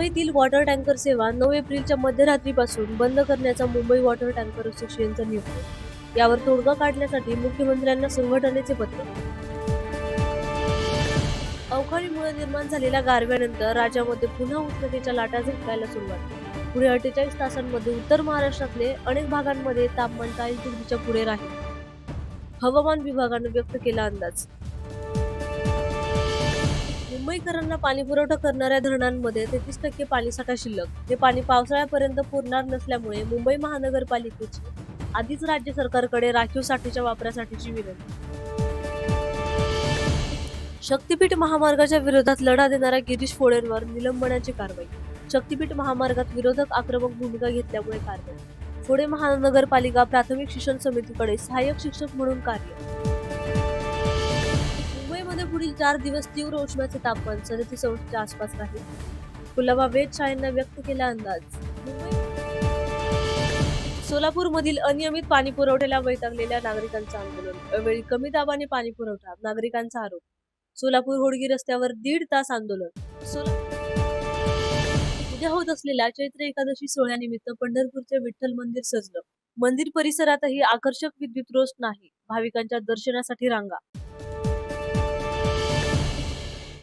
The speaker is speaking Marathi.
मुंबईतील वॉटर टँकर सेवा 9 एप्रिलच्या मध्यरात्रीपासून बंद करण्याचा मुंबई वॉटर टँकर असोसिएशनचा निर्णय। यावर तोडगा काढण्यासाठी मुख्यमंत्र्यांना संघटनेचे पत्र। अवकाळीमुळे निर्माण झालेल्या गारव्यानंतर राज्यामध्ये पुन्हा उष्णतेच्या लाटा झळकायला सुरुवात। पुढे 48 तासांमध्ये उत्तर महाराष्ट्रातले अनेक भागांमध्ये तापमान 40 डिग्रीच्या पुढे राहील। हवामान विभागाने व्यक्त केला अंदाज। मुंबईकरांना पाणी पुरवठा करणाऱ्या धरणांमध्ये 33% पाणीसाठा शिल्लक। हे पाणी पावसाळ्यापर्यंत पुरणार नसल्यामुळे मुंबई महानगरपालिकेची आधीच राज्य सरकारकडे राखीव साठीच्या वापरासाठीची विनंती। शक्तीपीठ महामार्गाच्या विरोधात लढा देणाऱ्या गिरीश फोडेंवर निलंबनाची कारवाई। शक्तीपीठ महामार्गात विरोधक आक्रमक भूमिका घेतल्यामुळे कारवाई। फोडे महानगरपालिका प्राथमिक शिक्षण समितीकडे सहाय्यक शिक्षक म्हणून कार्य। मुंबईमध्ये पुढील 4 दिवस तीव्र उष्ण्याचे तापमान 37°च्या आसपास राहील। कुलाबा वेधशाळेनं व्यक्त केला अंदाज। सोलापूरमधील अनियमित पाणी पुरवठ्याला वैतागलेल्या नागरिकांचं आंदोलन। अवेळी कमी दाबाने पाणी पुरवठा, नागरिकांचा आरोप। सोलापूर होडगी रस्त्यावर 1.5 तास आंदोलन। उद्या होत असलेल्या चैत्र एकादशी सोहळ्यानिमित्त पंढरपूरचे विठ्ठल मंदिर सजलं। मंदिर परिसरातही आकर्षक विद्युत रोषणाई, भाविकांच्या दर्शनासाठी रांगा।